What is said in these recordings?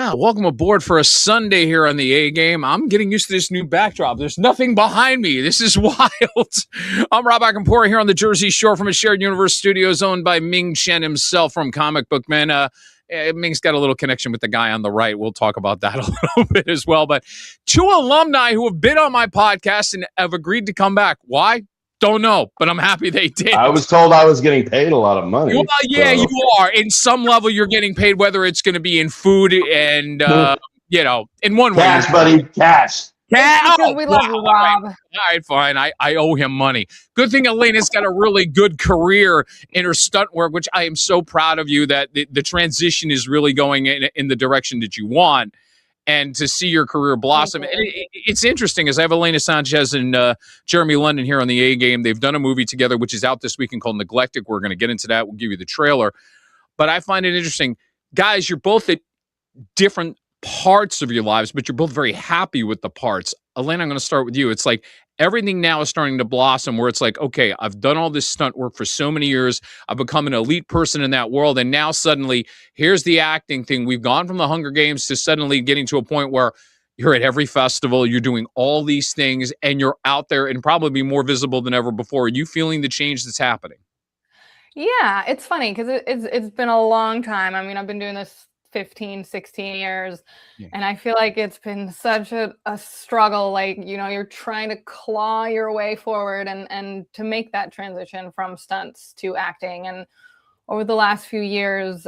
Welcome aboard for a Sunday here on the A Game. I'm getting used to this new backdrop. There's nothing behind me. This is wild. I'm Rob Akinpora here on the Jersey Shore from a shared universe studios owned by Ming Chen himself from Comic Book Man. Ming's got a little connection with the guy on the right. We'll talk about that a little bit as well. But two alumni who have been on my podcast and have agreed to come back. Why? Don't know, but I'm happy they did. I was told I was getting paid a lot of money. Well, yeah, so. You are. In some level, you're getting paid, whether it's going to be in food and, in one way. Cash, buddy, cash. Because we love you, Rob. All right, fine. I owe him money. Good thing Elena's got a really good career in her stunt work, which I am so proud of you that the transition is really going in the direction that you want. And to see your career blossom. It's interesting, as I have Elena Sanchez and Jeremy London here on the A Game. They've done a movie together, which is out this weekend called Neglected. We're going to get into that. We'll give you the trailer. But I find it interesting. Guys, you're both at different parts of your lives, but you're both very happy with the parts. Elena, I'm going to start with you. It's like everything now is starting to blossom where it's like, okay, I've done all this stunt work for so many years. I've become an elite person in that world. And now suddenly here's the acting thing. We've gone from the Hunger Games to suddenly getting to a point where you're at every festival, you're doing all these things, and you're out there and probably be more visible than ever before. Are you feeling the change that's happening? Yeah, it's funny because it's been a long time. I mean, I've been doing this 15, 16 years. Yeah. And I feel like it's been such a struggle. Like, you're trying to claw your way forward and to make that transition from stunts to acting. And over the last few years,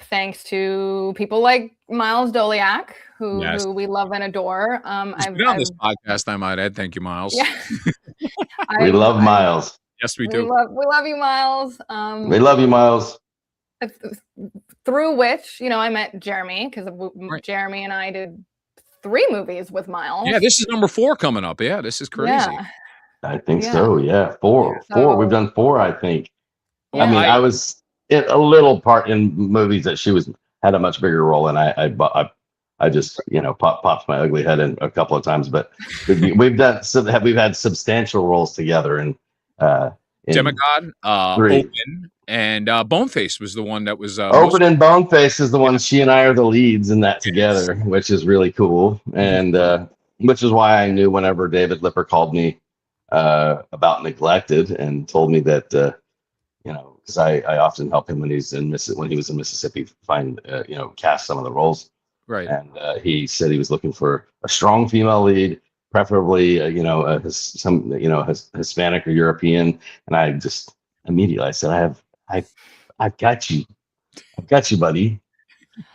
thanks to people like Miles Doliak, who we love and adore. I've been on this podcast, I might add. Thank you, Miles. Yeah. We love Miles. Yes, we do. We love you, Miles. We love you, Miles. Through which, I met Jeremy, because Jeremy and I did 3 movies with Miles. Yeah, this is number 4 coming up. Yeah, this is crazy. Yeah. I think so. Yeah, 4. We've done 4, I think. Yeah. I mean, I was in a little part in movies that she had a much bigger role, and I just popped my ugly head in a couple of times. But we've had substantial roles together, and Demigod, Open, and Boneface was the one that was Open and Boneface is the one. She and I are the leads in that together, which is really cool, and which is why I knew whenever David Lipper called me about Neglected and told me that because I often help him when he was in Mississippi find cast some of the roles, right? And he said he was looking for a strong female lead, preferably Hispanic or European, and I just immediately I said I've got you, buddy.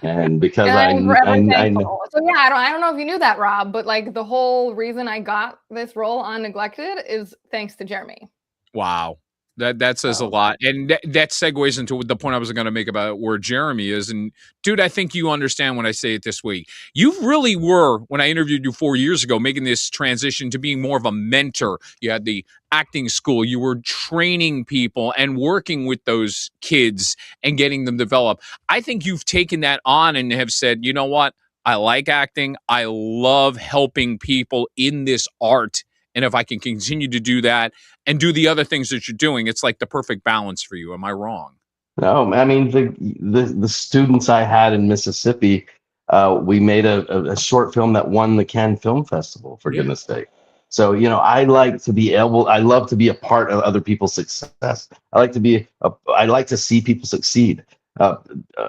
And because I know. So yeah, I don't know if you knew that, Rob, but like the whole reason I got this role on Neglected is thanks to Jeremy. Wow. That says a lot. And that segues into the point I was going to make about where Jeremy is. And dude, I think you understand when I say it this way. You really were, when I interviewed you 4 years ago, making this transition to being more of a mentor. You had the acting school. You were training people and working with those kids and getting them developed. I think you've taken that on and have said, you know what? I like acting. I love helping people in this art. And if I can continue to do that and do the other things that you're doing, it's like the perfect balance for you. Am I wrong? No, I mean, the students I had in Mississippi, we made a short film that won the Cannes Film Festival, for goodness sake. So, I love to be a part of other people's success. I like to see people succeed.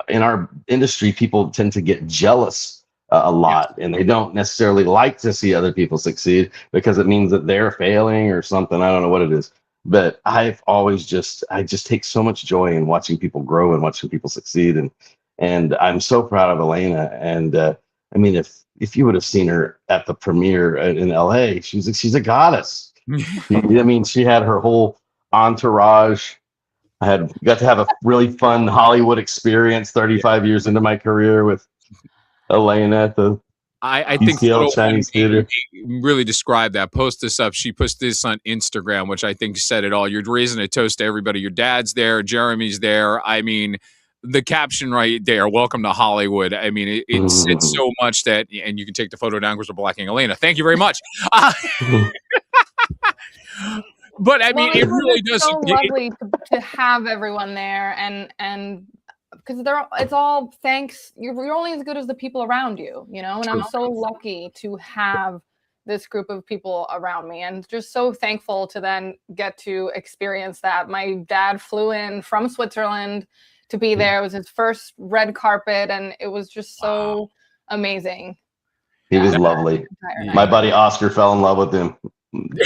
In our industry, people tend to get jealous a lot, and they don't necessarily like to see other people succeed because it means that they're failing or something. I don't know what it is, but I just take so much joy in watching people grow and watching people succeed, and I'm so proud of Elena. And I mean, if you would have seen her at the premiere in LA, she's a goddess. I mean, she had her whole entourage. I got to have a really fun Hollywood experience 35 years into my career with Elena at the I think Chinese Theater really described that. Post this up. She puts this on Instagram, which I think said it all. You're raising a toast to everybody. Your dad's there. Jeremy's there. I mean, the caption right there, welcome to Hollywood. I mean, it's so much that, and you can take the photo down because we're blocking Elena. Thank you very much. But I mean, it really does. So lovely to have everyone there, and because it's all thanks. You're only as good as the people around you, you know. And I'm so lucky to have this group of people around me, and just so thankful to then get to experience that. My dad flew in from Switzerland to be there. It was his first red carpet, and it was just so amazing. He was lovely. My buddy Oscar fell in love with him.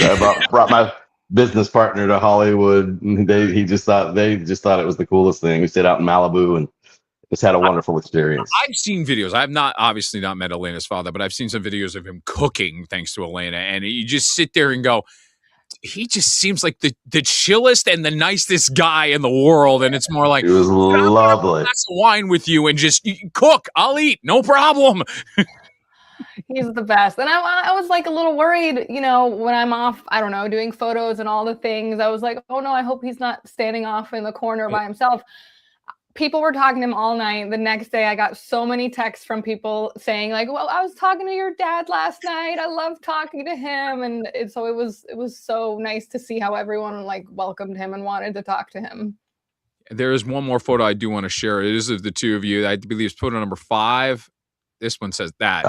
I brought my business partner to Hollywood. They just thought it was the coolest thing. We stayed out in Malibu and just had a wonderful experience. I've seen videos. I've obviously not met Elena's father, but I've seen some videos of him cooking thanks to Elena. And you just sit there and go, he just seems like the chillest and the nicest guy in the world. And it's more like, it was lovely. A glass of wine with you and just cook. I'll eat. No problem. He's the best. And I was like a little worried, you know, when I'm off, I don't know, doing photos and all the things. I was like, oh no, I hope he's not standing off in the corner by himself. People were talking to him all night. The next day, I got so many texts from people saying like, well, I was talking to your dad last night. I love talking to him. And so it was so nice to see how everyone like welcomed him and wanted to talk to him. There is one more photo I do want to share. It is of the two of you. I believe it's photo number 5. This one says that.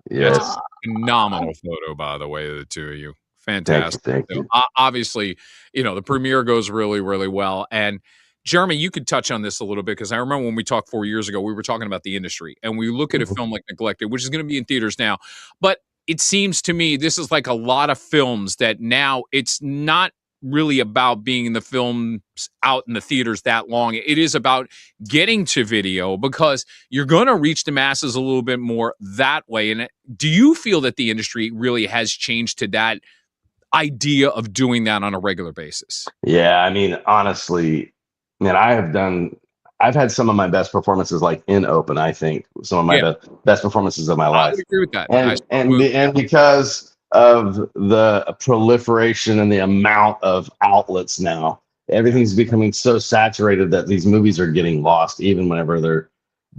Yes. That's a phenomenal photo, by the way, of the two of you. Fantastic. Thank you. Obviously, you know, the premiere goes really, really well. And Jeremy, you could touch on this a little bit, because I remember when we talked 4 years ago, we were talking about the industry, and we look at a film like Neglected, which is going to be in theaters now. But it seems to me this is like a lot of films that now it's not really about being in the films out in the theaters that long. It is about getting to video, because you're going to reach the masses a little bit more that way. And do you feel that the industry really has changed to that idea of doing that on a regular basis? Yeah, I mean, honestly, man, I've had some of my best performances like in open. I think some of my best performances of my life. I would agree with that. And because of the proliferation and the amount of outlets now, everything's becoming so saturated that these movies are getting lost even whenever they're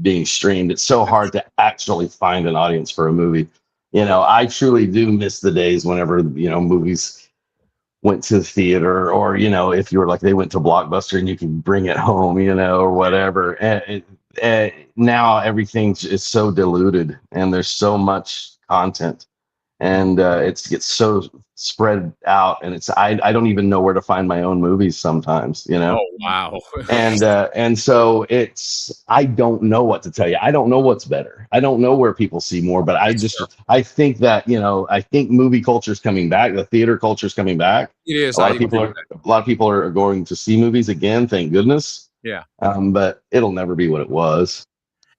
being streamed. It's so hard to actually find an audience for a movie. You know, I truly do miss the days whenever, you know, movies went to the theater, or, you know, if you were like, they went to Blockbuster and you could bring it home, you know, or whatever. And now everything is so diluted, and there's so much content, and it gets so spread out, and I don't even know where to find my own movies sometimes, you know. Oh wow. and so I don't know what to tell you. I don't know what's better. I don't know where people see more, but I think that, you know, I think movie culture is coming back. The theater culture is coming back. It is. A lot of people are going to see movies again, thank goodness. Yeah. But it'll never be what it was.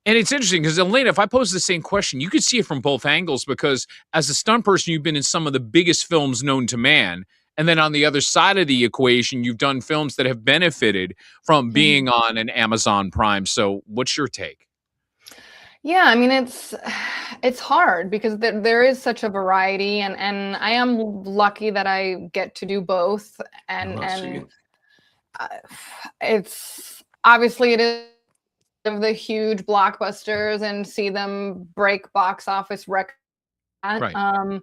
And it's interesting because, Elena, if I pose the same question, you could see it from both angles, because as a stunt person, you've been in some of the biggest films known to man. And then on the other side of the equation, you've done films that have benefited from being on an Amazon Prime. So what's your take? Yeah, I mean, it's hard because there is such a variety, and I am lucky that I get to do both. And it's obviously it is of the huge blockbusters and see them break box office records. Right.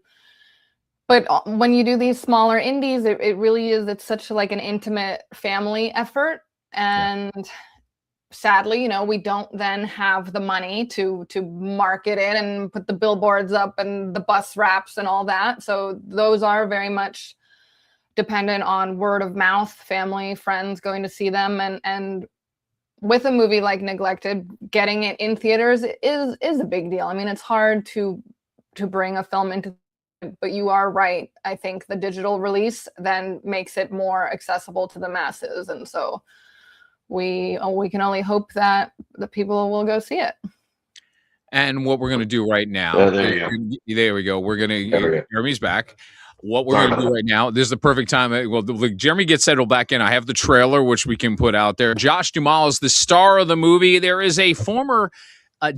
But when you do these smaller indies, it really is, it's such like an intimate family effort. And sadly, you know, we don't then have the money to market it and put the billboards up and the bus wraps and all that. So those are very much dependent on word of mouth, family, friends going to see them. And with a movie like Neglected, getting it in theaters is a big deal. I mean, it's hard to bring a film into, but you are right. I think the digital release then makes it more accessible to the masses. And so we can only hope that the people will go see it. And what we're going to do right now, there we go. We're going to, Jeremy's back. What we're going to do right now, this is the perfect time. Well, Jeremy gets settled back in. I have the trailer, which we can put out there. Josh Duhamel is the star of the movie. There is a former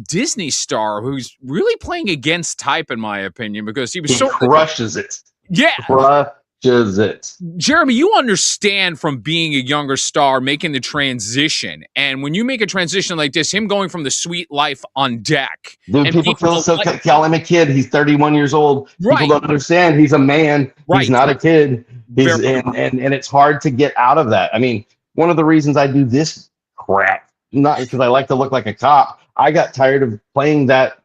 Disney star who's really playing against type, in my opinion, because he crushes it. Yeah. Crushes it. Jeremy, you understand from being a younger star, making the transition. And when you make a transition like this, him going from the sweet life on deck. Dude, people feel so, call him a kid. He's 31 years old. Right. People don't understand. He's a man. Right. He's not a kid. And it's hard to get out of that. I mean, one of the reasons I do this crap not because I like to look like a cop. I got tired of playing that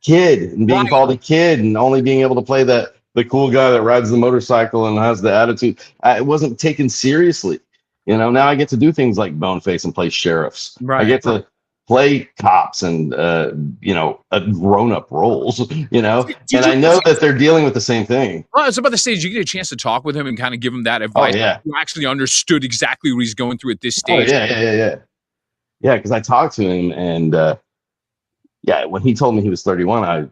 kid and being called a kid and only being able to play the cool guy that rides the motorcycle and has the attitude. It wasn't taken seriously. Now I get to do things like Boneface and play sheriffs. I get to play cops and grown-up roles, and I know that they're dealing with the same thing. Well, I was about to say, did you get a chance to talk with him and kind of give him that advice? Oh, yeah. You actually understood exactly what he's going through at this stage. Oh, yeah, because I talked to him, and when he told me he was 31, I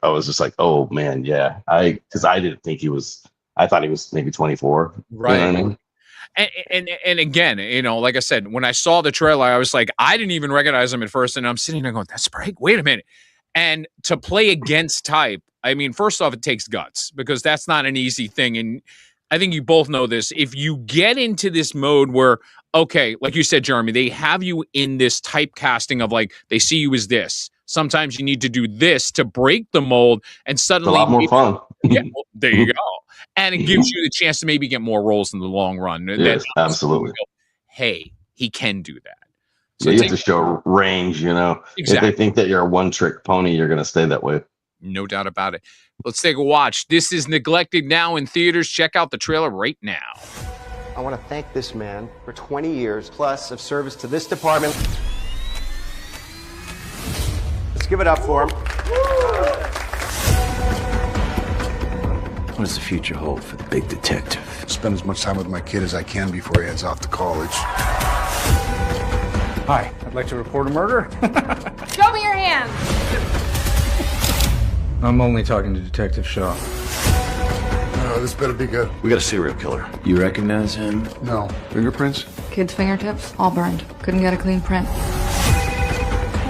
was just like, oh man, yeah, because I didn't think I thought he was maybe 24. Right. You know what I mean? And again, like I said, when I saw the trailer, I was like, I didn't even recognize him at first. And I'm sitting there going, that's Sprague? Wait a minute. And to play against type, I mean, first off, it takes guts because that's not an easy thing. And I think you both know this. If you get into this mode where, okay, like you said, Jeremy, they have you in this typecasting of like, they see you as this. Sometimes you need to do this to break the mold and suddenly it's a lot more fun. Yeah, well, there you go. And it gives you the chance to maybe get more roles in the long run. Yes, absolutely. Hey, he can do that. So you have to show range, Exactly. If they think that you're a one-trick pony, you're going to stay that way. No doubt about it. Let's take a watch. This is Neglected, now in theaters. Check out the trailer right now. I want to thank this man for 20 years plus of service to this department. Let's give it up for him. What does the future hold for the big detective? Spend as much time with my kid as I can before he heads off to college. Hi, I'd like to report a murder. Show me your hands. I'm only talking to Detective Shaw. Oh, this better be good. We got a serial killer. You recognize him? No. Fingerprints? Kid's fingertips, all burned. Couldn't get a clean print.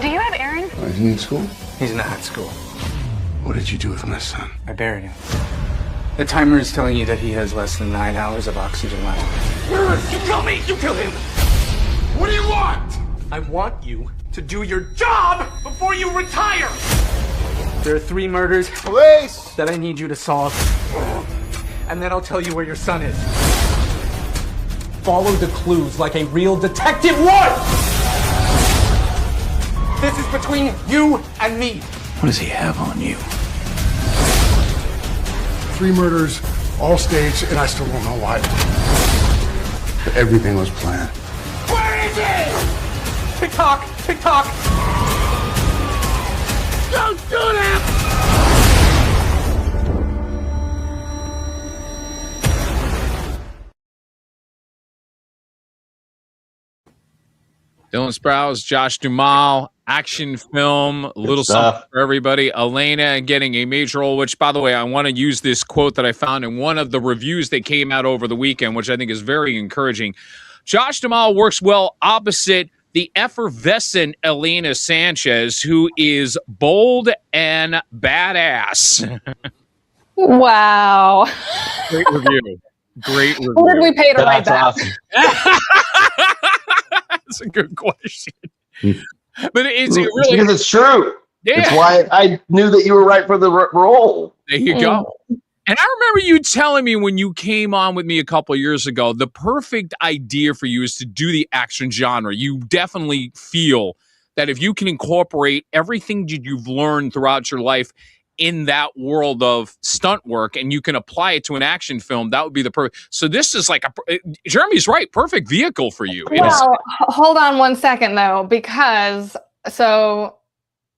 Do you have Aaron? Is he in school? He's not at school. What did you do with my son? I buried him. The timer is telling you that he has less than 9 hours of oxygen left. You kill me! You kill him! What do you want? I want you to do your job before you retire! There are 3 murders Police! that I need you to solve. And then I'll tell you where your son is. Follow the clues like a real detective would! This is between you and me. What does he have on you? 3 murders, all staged, and I still don't know why. But everything was planned. Where is it? Tick tock, tick tock. Don't do that! Dylan Sprouse, Josh Duhamel, action film, a little something for everybody. Elena getting a major role, which, by the way, I want to use this quote that I found in one of the reviews that came out over the weekend, which I think is very encouraging. Josh Duhamel works well opposite the effervescent Elena Sanchez, who is bold and badass. Wow. Great review. Great review. Who did we pay to write that? Awesome. That's a good question. But it's really because it's true. Yeah. It's why I knew that you were right for the role. There you go. And I remember you telling me when you came on with me a couple of years ago, the perfect idea for you is to do the action genre. You definitely feel that if you can incorporate everything that you've learned throughout your life in that world of stunt work and you can apply it to an action film, that would be the perfect. So this is like Jeremy's right, perfect vehicle for you. Well, hold on one second though, because so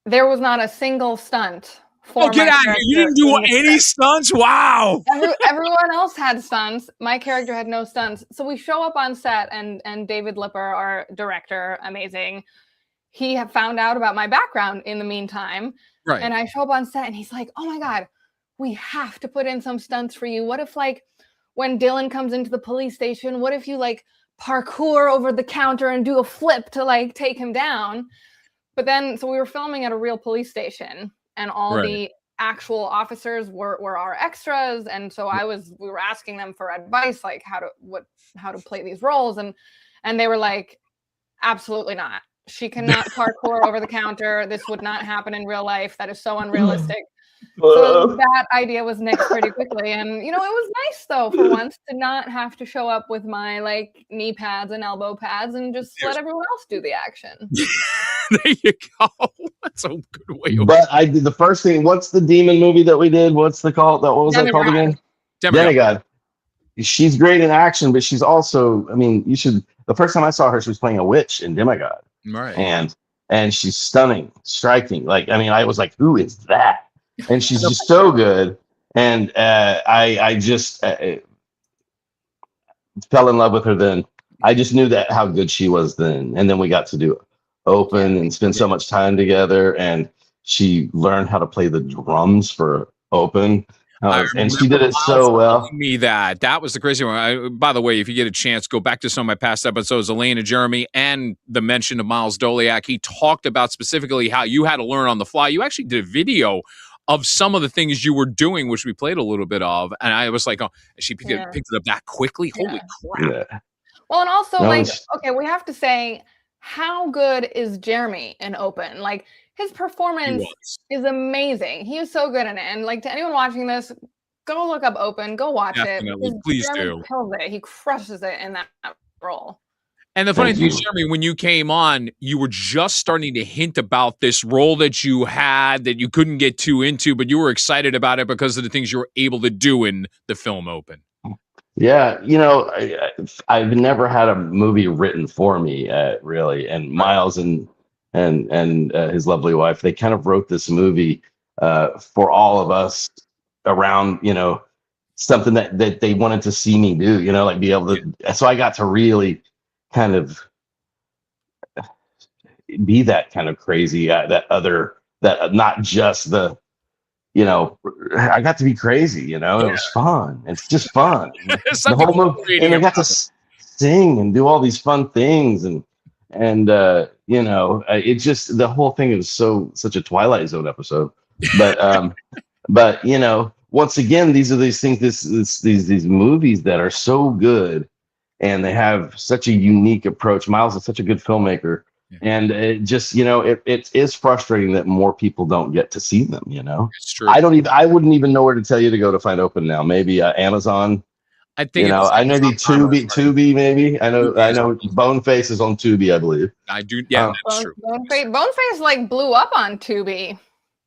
there was not a single stunt. Oh, get out of here. You didn't do any stunts? Wow. Everyone else had stunts. My character had no stunts. So we show up on set and David Lipper, our director, amazing. He had found out about my background in the meantime. Right. And I show up on set and he's like, oh my God, we have to put in some stunts for you. What if like when Dylan comes into the police station, what if you like parkour over the counter and do a flip to like take him down? But then, so we were filming at a real police station and all the actual officers were our extras. And so we were asking them for advice, like how to play these roles. And they were like, absolutely not. She cannot parkour over the counter. This would not happen in real life. That is so unrealistic. So that idea was nixed pretty quickly. And, you know, it was nice, though, for once to not have to show up with my, like, knee pads and elbow pads and just let everyone else do the action. There you go. That's a good way. But I did the first thing. What's the demon movie that we did? What's the call? What was that called again? Demigod. She's great in action, but she's also, I mean, you should. The first time I saw her, she was playing a witch in Demigod. Right. And she's stunning, striking. Like, I mean, I was like, who is that? And she's just so good. And I just fell in love with her then. I just knew that how good she was then. And then we got to do Open and spend so much time together. And she learned how to play the drums for Open. And she did it so well. Me that was the crazy one. By the way, if you get a chance, go back to some of my past episodes. Elena, Jeremy, and the mention of Miles Doliak. He talked about specifically how you had to learn on the fly. You actually did a video of some of the things you were doing, which we played a little bit of, and I was like, "Oh, she picked it up that quickly! Holy crap!" Yeah. Well, and also, okay, we have to say, how good is Jeremy in Open? Like, his performance is amazing. He is so good in it. And like, to anyone watching this, go look up Open, go watch it. Please Jeremy kills it. He crushes it in that role. And the funny thing is, Jeremy, when you came on, you were just starting to hint about this role that you had that you couldn't get too into, but you were excited about it because of the things you were able to do in the film Open. Yeah, you know, I've never had a movie written for me, really. And Miles and his lovely wife, they kind of wrote this movie for all of us around, you know, something that they wanted to see me do, you know, like be able to. So I got to really kind of be that kind of crazy, that not just the, you know, I got to be crazy, you know, it was fun. It's just fun. The whole movie, and I got to sing and do all these fun things. And you know, it just, the whole thing is such a Twilight Zone episode. But you know, once again, these are these things, these movies that are so good and they have such a unique approach. Miles is such a good filmmaker. Yeah. And it just, you know, it is frustrating that more people don't get to see them, you know. It's true. I wouldn't even know where to tell you to go to find Open now. Maybe Amazon. I think, you know, I maybe Tubi, maybe. I know Boneface is on Tubi, I believe. I do, yeah, that's true. Boneface like blew up on Tubi.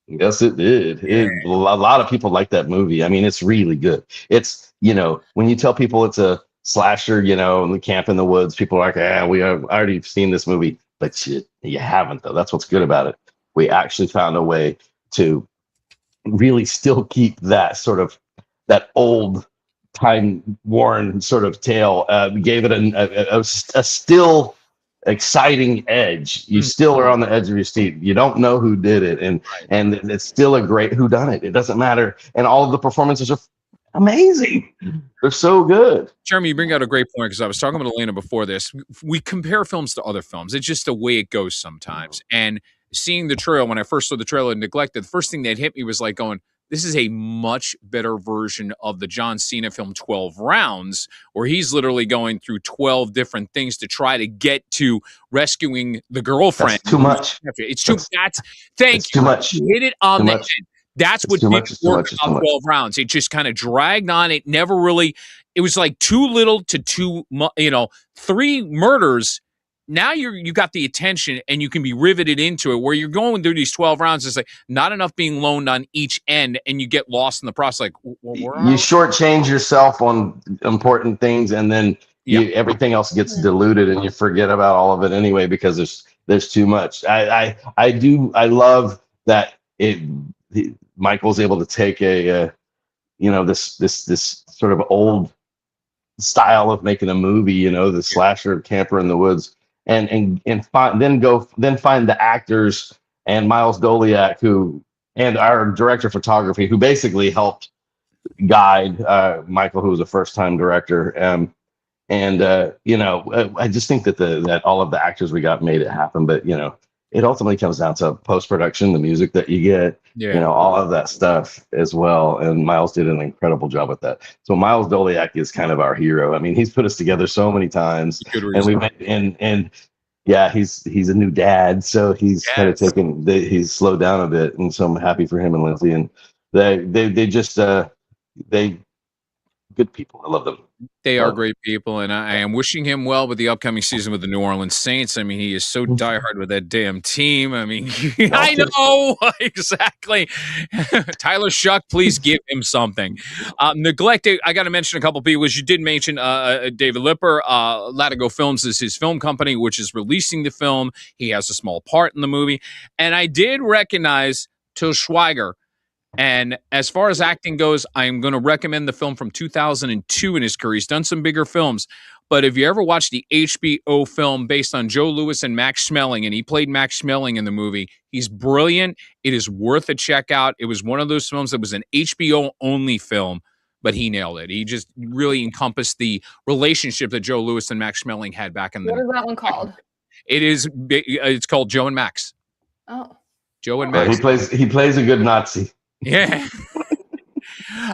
Yes, it did. A lot of people like that movie. I mean, it's really good. It's, you know, when you tell people it's a slasher, you know, in the camp in the woods, people are like, we have already seen this movie, but you haven't, though. That's what's good about it. We actually found a way to really still keep that sort of, that old time worn sort of tale. Gave it a still exciting edge. You still are on the edge of your seat. You don't know who did it, and it's still a great whodunit. It doesn't matter, and all of the performances are amazing. They're so good. Jeremy, you bring out a great point, because I was talking with Elena before this. We compare films to other films. It's just the way it goes sometimes. And seeing the trailer, when I first saw the trailer and Neglected, the first thing that hit me was like going, this is a much better version of the John Cena film 12 Rounds, where he's literally going through 12 different things to try to get to rescuing the girlfriend. That's too much. It's too thank you. Too much. You hit it on the head. That's what didn't work about 12 Rounds. It just kind of dragged on. It never really, it was like too little to too much, you know, 3 murders. Now you got the attention and you can be riveted into it, where you're going through these 12 rounds. It's like not enough being loaned on each end and you get lost in the process. Like, you shortchange yourself on important things, and then everything else gets diluted and you forget about all of it anyway, because there's too much. I love that Michael's able to take this sort of old style of making a movie, you know, the slasher camper in the woods, and then find the actors and Miles Doliak and our director of photography, who basically helped guide Michael, who was a first-time director. You know, I just think that all of the actors we got made it happen. But you know, it ultimately comes down to post-production, the music that you get, you know, all of that stuff as well. And Miles did an incredible job with that. So Miles Doliak is kind of our hero. I mean, he's put us together so many times, and he's a new dad. So he's kind of he's slowed down a bit. And so I'm happy for him and Lindsay. And They just they good people. I love them. They are great people, and I am wishing him well with the upcoming season with the New Orleans Saints. I mean, he is so diehard with that damn team. I mean, I know exactly. Tyler Shuck, please give him something. Neglected. I got to mention a couple people. As you did mention, David Lipper, Latigo Films is his film company, which is releasing the film. He has a small part in the movie, and I did recognize Til Schweiger. And as far as acting goes, I'm going to recommend the film from 2002 in his career. He's done some bigger films. But if you ever watch the HBO film based on Joe Louis and Max Schmeling, and he played Max Schmeling in the movie, he's brilliant. It is worth a check out. It was one of those films that was an HBO-only film, but he nailed it. He just really encompassed the relationship that Joe Louis and Max Schmeling had back in the... What is that one called? It's called Joe and Max. Oh. Joe and Max. He plays a good Nazi. Yeah.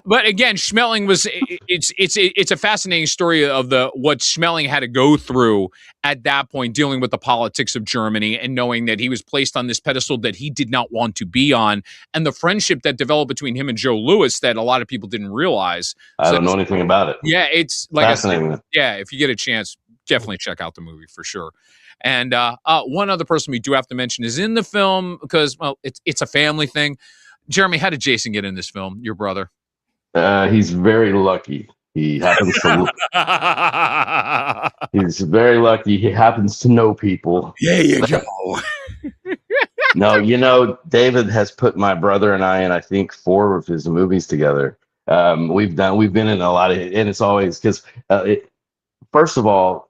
But again, Schmeling was it's a fascinating story of what Schmeling had to go through at that point, dealing with the politics of Germany and knowing that he was placed on this pedestal that he did not want to be on, and the friendship that developed between him and Joe Louis that a lot of people didn't realize. I don't know anything about it. Yeah, it's like fascinating. If you get a chance, definitely check out the movie for sure. And one other person we do have to mention is in the film because, well, it's a family thing. Jeremy, how did Jason get in this film, your brother? He's very lucky. He happens to. He's very lucky. He happens to know people. There you go. No, David has put my brother and I think 4 of his movies together. We've been in a lot of, and it's always because, first of all,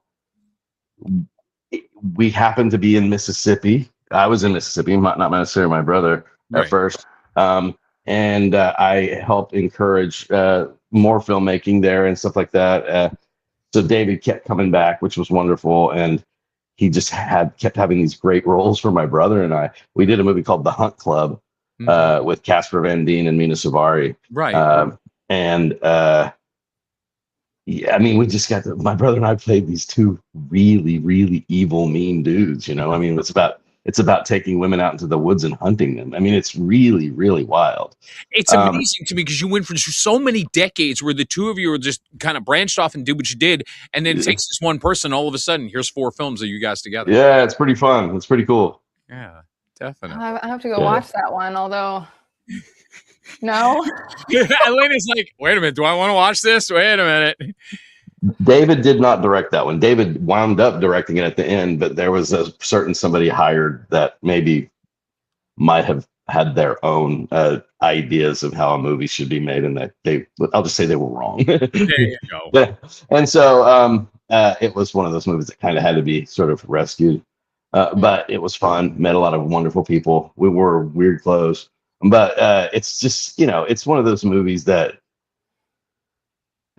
we happen to be in Mississippi. I was in Mississippi, not necessarily my brother at first. And I helped encourage more filmmaking there and stuff like that. So David kept coming back, which was wonderful. And he just kept having these great roles for my brother and I. We did a movie called The Hunt Club with Casper Van Dien and Mina Suvari. Right. Yeah, I mean, we just got my brother and I played these 2 really, really evil, mean dudes. You know, I mean, it's about taking women out into the woods and hunting them. I mean, it's really, really wild. It's amazing to me because you went through so many decades where the 2 of you were just kind of branched off and did what you did. And then it takes this one person, all of a sudden, here's 4 films of you guys together. Yeah, it's pretty fun. It's pretty cool. Yeah, definitely. I have to go watch that one, although... No? Elena's like, wait a minute, do I want to watch this? Wait a minute. David did not direct that one. David wound up directing it at the end, but there was a certain somebody hired that maybe might have had their own ideas of how a movie should be made, and I'll just say they were wrong. There you go. And so it was one of those movies that kind of had to be sort of rescued. But it was fun. Met a lot of wonderful people. We wore weird clothes. But it's just, it's one of those movies that,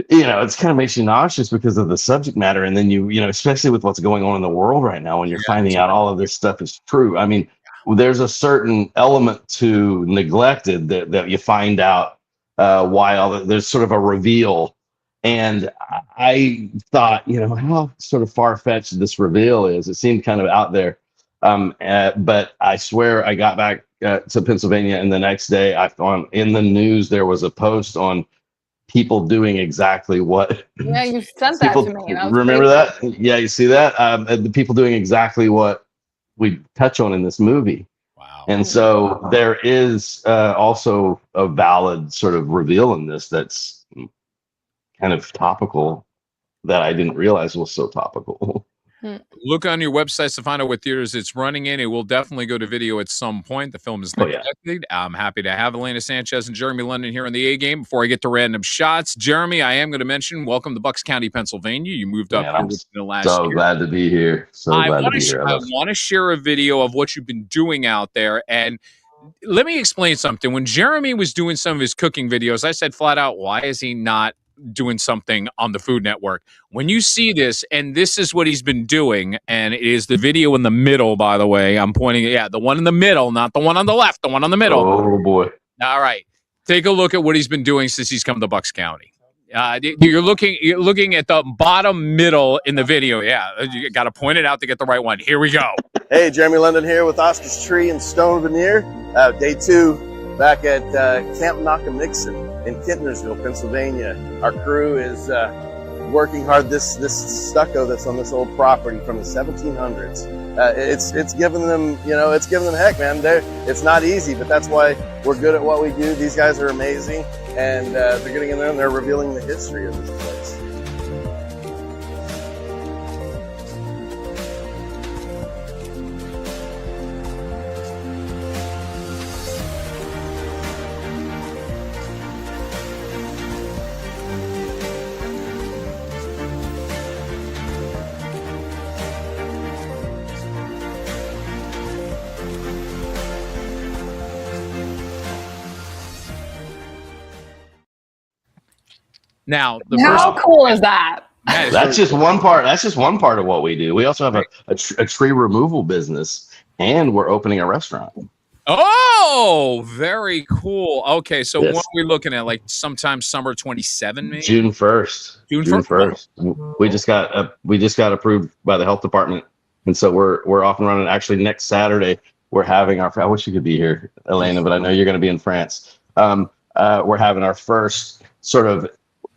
it's kind of makes you nauseous because of the subject matter. And then especially with what's going on in the world right now, when you're finding out all of this stuff is true. I mean, there's a certain element to Neglected that you find out while there's sort of a reveal. And I thought, how sort of far-fetched this reveal is. It seemed kind of out there. But I swear I got back to Pennsylvania, and the next day I found in the news there was a post on people doing exactly what. Yeah, you sent that to me. Remember that? Yeah, you see that? The people doing exactly what we touch on in this movie. Wow. And so there is also a valid sort of reveal in this that's kind of topical that I didn't realize was so topical. Look on your websites to find out what theaters it's running in. It will definitely go to video at some point. The film is Neglected. I'm happy to have Elena Sanchez and Jeremy London here in the A Game. Before I get to random shots, Jeremy, I am going to mention, welcome to Bucks County, Pennsylvania. You moved up here within the last year. So glad to be here. I want to share a video of what you've been doing out there. And let me explain something. When Jeremy was doing some of his cooking videos, I said flat out, why is he not doing something on the Food Network? When you see this, and this is what he's been doing, and it is the video in the middle, by the way. I'm pointing, the one in the middle, not the one on the left, the one on the middle. Oh, boy. All right. Take a look at what he's been doing since he's come to Bucks County. You're looking at the bottom middle in the video. Yeah, you got to point it out to get the right one. Here we go. Hey, Jeremy London here with Oscar's Tree and Stone Veneer. Day 2 back at Camp Nockamixon in Kintnersville, Pennsylvania. Our crew is working hard. This stucco that's on this old property from the 1700s. It's giving them, it's giving them heck, man. It's not easy, but that's why we're good at what we do. These guys are amazing, and they're getting in there and they're revealing the history of this place. Now, how cool is that? That's just one part. That's just one part of what we do. We also have a tree removal business, and we're opening a restaurant. Oh, very cool. Okay, so Yes. what are we looking at? Like sometime summer 27, maybe? June 1st. June 1st. We just got approved by the health department, and so we're off and running. Actually, next Saturday we're having our. I wish you could be here, Elena, but I know you're going to be in France. We're having our first sort of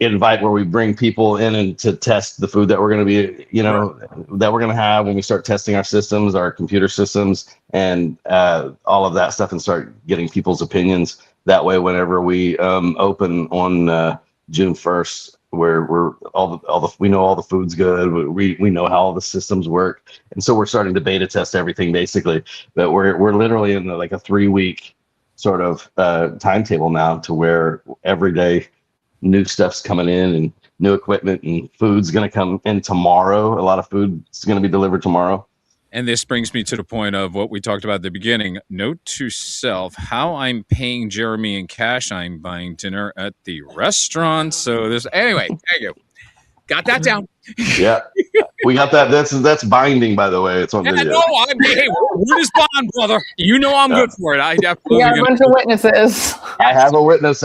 invite where we bring people in and to test the food that we're going to be, that we're going to have when we start testing our systems, our computer systems, and all of that stuff, and start getting people's opinions. That way, whenever we open on June 1st, where we know all the food's good, we know how all the systems work, and so we're starting to beta test everything basically. But we're literally in like a 3-week sort of timetable now, to where every day new stuff's coming in and new equipment, and food's going to come in tomorrow. A lot of food is going to be delivered tomorrow. And this brings me to the point of what we talked about at the beginning. Note to self, how I'm paying Jeremy in cash. I'm buying dinner at the restaurant. So anyway, there you go. Got that down. Yeah, we got that. That's binding, by the way. It's on video. No, hey, word is bond, brother. You know I'm good for it. I definitely got a bunch of witnesses. I have a witness.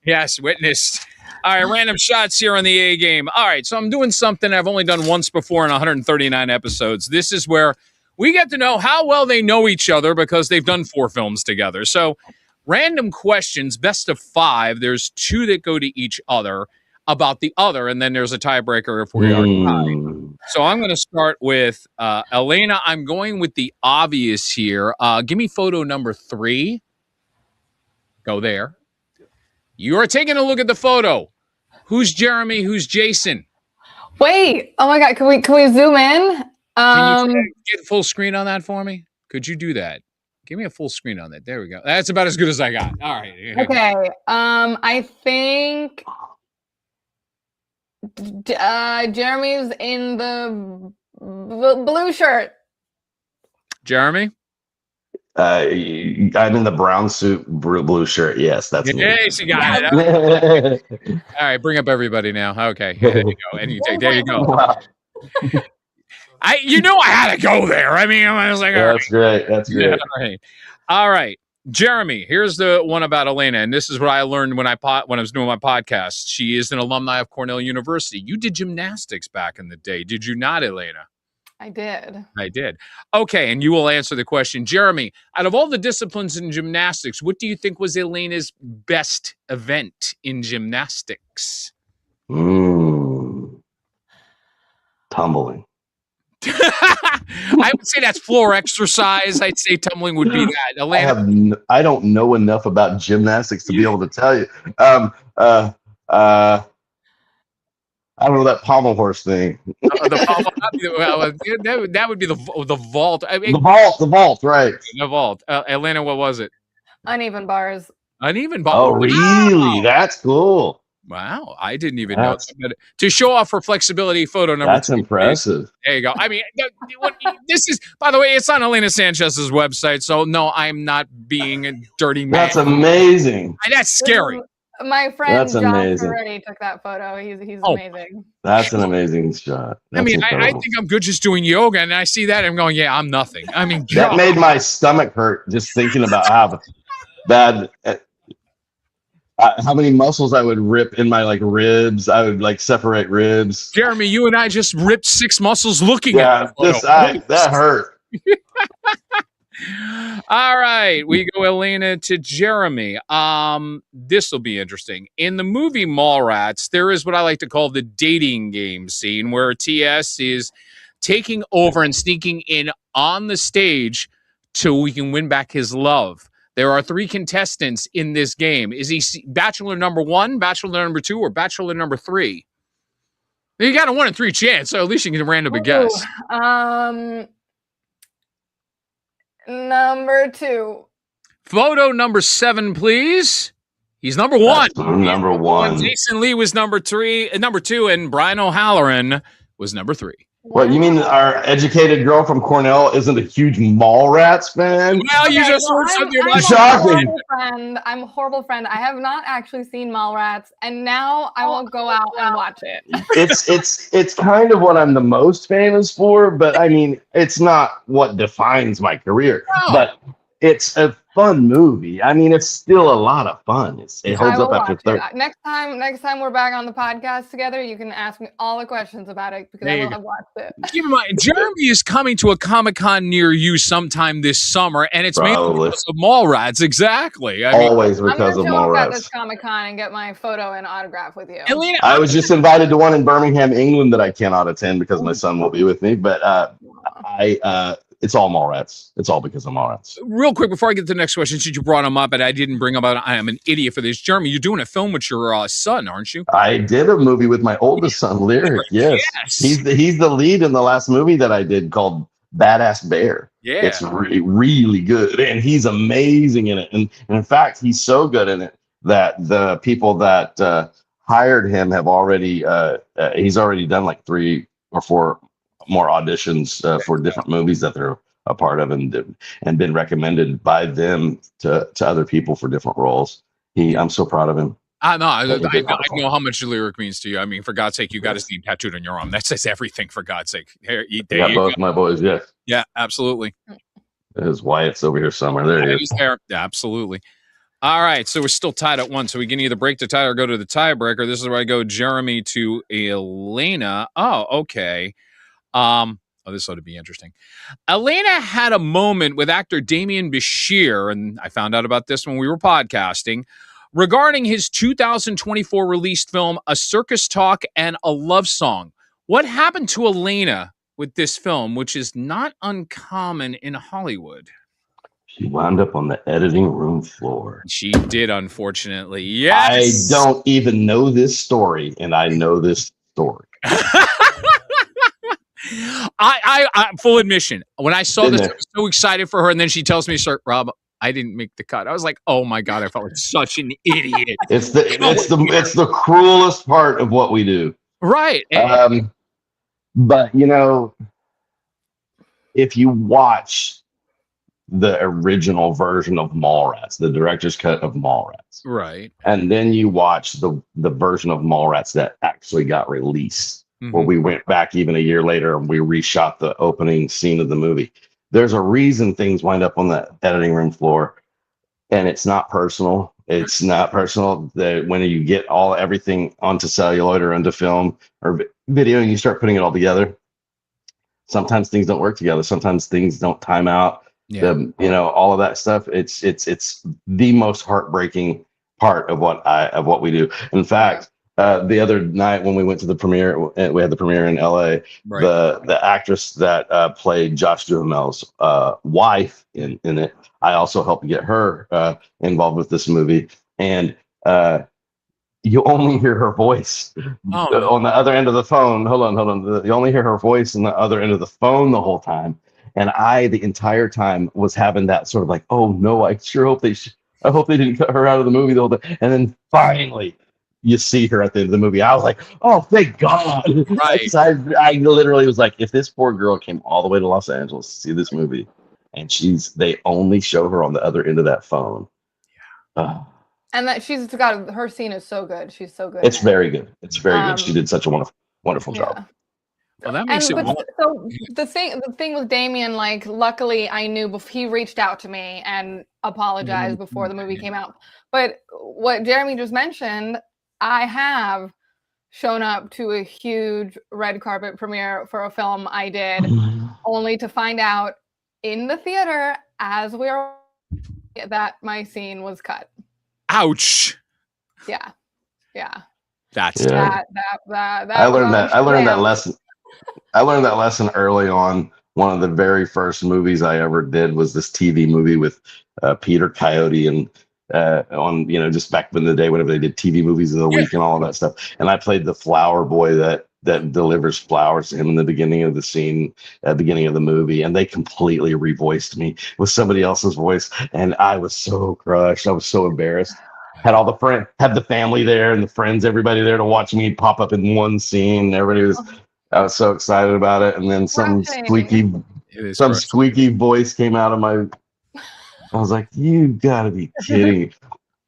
Yes, witnessed. All right, random shots here on the A game. All right, so I'm doing something I've only done once before in 139 episodes. This is where we get to know how well they know each other, because they've done 4 films together. So random questions, best of 5. There's 2 that go to each other about the other, and then there's a tiebreaker if we are tied. So I'm going to start with Elena. I'm going with the obvious here. Give me photo number 3. Go there. You are taking a look at the photo. Who's Jeremy? Who's Jason? Wait. Oh my God. Can we zoom in? Can you get full screen on that for me? Could you do that? Give me a full screen on that. There we go. That's about as good as I got. All right. Okay. I think Jeremy's in the blue shirt. Jeremy? I'm in the brown suit, blue shirt. Yes, that's me. Yes, you got it. All right, bring up everybody now. Okay, there you go. And there you go. Wow. I had to go there. I mean, I was like, all that's great. That's great. Yeah, all right. Jeremy, here's the one about Elena, and this is what I learned when I was doing my podcast. She is an alumni of Cornell University. You did gymnastics back in the day, did you not, Elena? I did. I did. Okay, and you will answer the question. Jeremy, out of all the disciplines in gymnastics, what do you think was Elena's best event in gymnastics? Tumbling. I would say that's floor exercise. I'd say tumbling would be that. Elena? I don't know enough about gymnastics to be able to tell you. I don't know that pommel horse thing. That would be the vault. I mean, the vault, right? The vault. Elena, what was it? Uneven bars. Uneven bars. Oh, really? That's cool. Wow, I didn't even know that. To show off her flexibility, photo number 2. That's impressive. There you go. I mean, this is, by the way, it's on Elena Sanchez's website, so no, I'm not being a dirty man. That's amazing. That's scary. My friend Josh amazing. already took that photo. He's amazing. That's an amazing shot. That's I think I'm good just doing yoga, and I see that, and I'm going, yeah, I'm nothing. I mean, that made my stomach hurt just thinking about how bad. How many muscles I would rip in my ribs. I would separate ribs. Jeremy, you and I just ripped 6 muscles looking at it. Yeah, that hurt. All right, we go Elena to Jeremy. This will be interesting. In the movie Mallrats, there is what I like to call the dating game scene where TS is taking over and sneaking in on the stage so we can win back his love. There are 3 contestants in this game. Is he bachelor number 1, bachelor number 2, or bachelor number 3? You got a 1 in 3 chance, so at least you can randomly guess. Number 2. Photo number 7, please. He's number 1. That's number 1. Jason Lee was number 2, and Brian O'Halloran was number 3. What, you mean our educated girl from Cornell isn't a huge Mallrats fan? Well, you just heard something about shocking. I'm a horrible friend. I have not actually seen Mallrats, and now I will go out and watch it. It's kind of what I'm the most famous for, but I mean, it's not what defines my career. No. But it's a fun movie. I mean, it's still a lot of fun. It holds up after 30. Next time we're back on the podcast together, you can ask me all the questions about it because I will have watched it. Keep in mind, Jeremy is coming to a Comic-Con near you sometime this summer, and it's mainly because of Mallrats. Exactly. Always because of Mallrats. I'm this Comic-Con and get my photo and autograph with you. Elena, I was just invited to one in Birmingham, England that I cannot attend because my son will be with me. But it's all Mallrats. It's all because of Mallrats. Real quick, before I get to the next question, since you brought him up, and I didn't bring him up, I am an idiot for this. Jeremy, you're doing a film with your son, aren't you? I did a movie with my oldest son, Lyric. Yes. He's the lead in the last movie that I did called Badass Bear. Yeah. It's really good, and he's amazing in it. And in fact, he's so good in it that the people that hired him have already he's already done like 3 or 4 more auditions for different movies that they're a part of, and been recommended by them to other people for different roles. I'm so proud of him. I know how much Lyric means to you. I mean, for God's sake, you got his name tattooed on your arm. That says everything, for God's sake. Here, got both my boys, yes. Yeah, absolutely. There's Wyatt's over here somewhere. There he is. There. Yeah, absolutely. All right, so we're still tied at 1, so we can either break the tie or go to the tiebreaker. This is where I go Jeremy to Elena. Oh, okay. This ought to be interesting. Elena had a moment with actor Damian Bashir, and I found out about this when we were podcasting, regarding his 2024 released film, A Circus Talk and a Love Song. What happened to Elena with this film, which is not uncommon in Hollywood? She wound up on the editing room floor. She did, unfortunately. Yes. I don't even know this story, and I know this story. I full admission, when I saw this, I was so excited for her, and then she tells me, "Sir Rob, I didn't make the cut." I was like, "Oh my God!" I felt like such an idiot. It's the cruelest part of what we do, right? But you know, if you watch the original version of Mallrats, the director's cut of Mallrats, right, and then you watch the version of Mallrats that actually got released. Where we went back even a year later and we reshot the opening scene of the movie. There's a reason things wind up on the editing room floor, and it's not personal. It's not personal that when you get everything onto celluloid or onto film or video and you start putting it all together, sometimes things don't work together. Sometimes things don't time out. Yeah. All of that stuff. It's the most heartbreaking part of what we do. In fact, the other night when we went to the premiere, we had the premiere in LA. Right. The actress that played Josh Duhamel's wife in it, I also helped get her involved with this movie. And you only hear her voice on the other end of the phone. Hold on. You only hear her voice on the other end of the phone the whole time. And the entire time was having that sort of like, oh no, I sure hope I hope they didn't cut her out of the movie the whole time. And then finally, you see her at the end of the movie. I was like, oh, thank God. Right. I literally was like, if this poor girl came all the way to Los Angeles to see this movie and they only show her on the other end of that phone. Yeah. And that she's got, her scene is so good. She's so good. It's very good. It's very good. She did such a wonderful job. Well, that makes it. So the thing with Damien, like, luckily I knew he reached out to me and apologized before the movie came out. But what Jeremy just mentioned, I have shown up to a huge red carpet premiere for a film I did, only to find out in the theater as we were that my scene was cut. Ouch. Yeah. That's That I learned that was lesson. I learned that lesson early on. One of the very first movies I ever did was this TV movie with Peter Coyote and on, just back in the day, whenever they did TV movies of the week and all of that stuff. And I played the flower boy that delivers flowers to him in the beginning of the scene, beginning of the movie. And they completely revoiced me with somebody else's voice. And I was so crushed. I was so embarrassed. Had the family there and the friends, everybody there to watch me pop up in one scene. I was so excited about it. And then some squeaky voice came out of my, I was like, you gotta be kidding.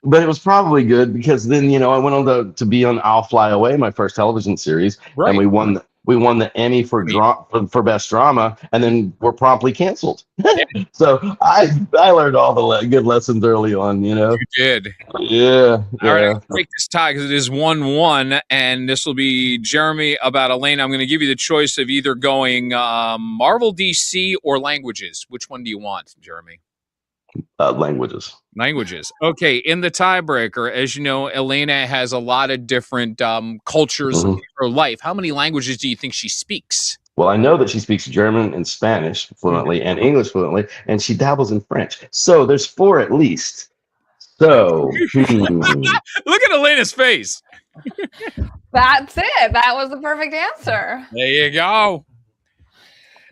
But it was probably good because then, I went on to be on I'll Fly Away, my first television series. Right. And we won the Emmy for best drama, and then were promptly canceled. So I learned all the good lessons early on, You did. Yeah. All right, I'll break this tie because it is 1-1, and this will be Jeremy about Elena. I'm going to give you the choice of either going Marvel, DC, or languages. Which one do you want, Jeremy? Languages. Okay, in the tiebreaker, as you know, Elena has a lot of different cultures in her life. How many languages do you think she speaks? Well, I know that she speaks German and Spanish fluently and English fluently, and she dabbles in French. So there's 4 at least. So look at Elena's face. That's it. That was the perfect answer. There you go.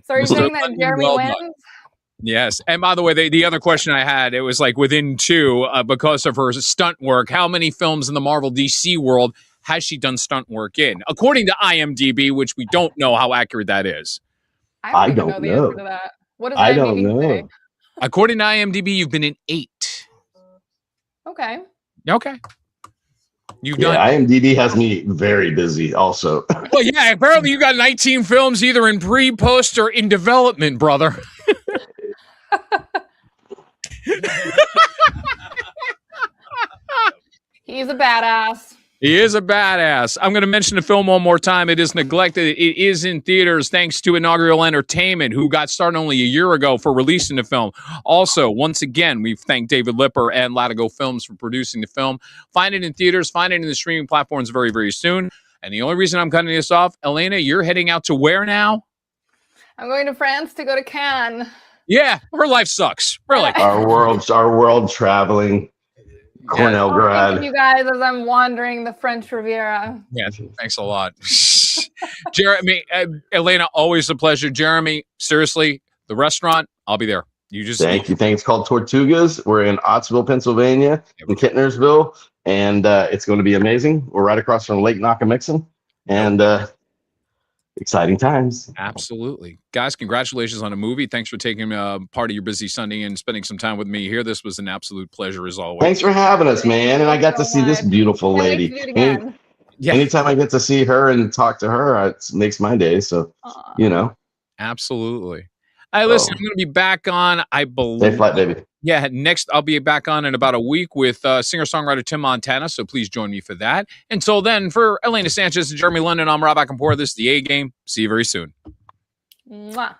So are you saying that Jeremy wins? Yes. And by the way, the other question I had, it was like within 2, because of her stunt work, how many films in the Marvel DC world has she done stunt work in? According to IMDb, which we don't know how accurate that is. I don't know the answer to that. What does IMDb say? According to IMDb, you've been in 8. Okay. You've done. IMDb has me very busy also. Well, yeah, apparently you got 19 films either in pre, post, or in development, brother. He's a badass. He is a badass. I'm going to mention the film one more time. It is neglected. It is in theaters thanks to Inaugural Entertainment, who got started only a year ago for releasing the film. Also, once again, we thank David Lipper and Latigo Films for producing the film. Find it in theaters. Find it in the streaming platforms very, very soon. And the only reason I'm cutting this off, Elena, you're heading out to where now? I'm going to France to go to Cannes. Yeah, her life sucks. Really. Our world traveling. Cornell grad. You guys, as I'm wandering the French Riviera. Yeah, thanks a lot. Jeremy, Elena, always a pleasure. Jeremy, seriously, the restaurant, I'll be there. You just thank you. It's called Tortugas. We're in Ottsville, Pennsylvania, in Kittnersville, and it's going to be amazing. We're right across from Lake Nockamixon, and exciting times. Absolutely. Guys, congratulations on a movie. Thanks for taking part of your busy Sunday and spending some time with me here. This was an absolute pleasure as always. Thanks for having us, man. And I got to see this beautiful lady. Anytime I get to see her and talk to her, it makes my day. So, Absolutely. Hey, listen, I'm going to be back on, I believe. Safe flight, baby. Yeah, next I'll be back on in about a week with singer-songwriter Tim Montana, so please join me for that. Until then, for Elena Sanchez and Jeremy London, I'm Rob Akinpor. This is The A Game. See you very soon. Mwah.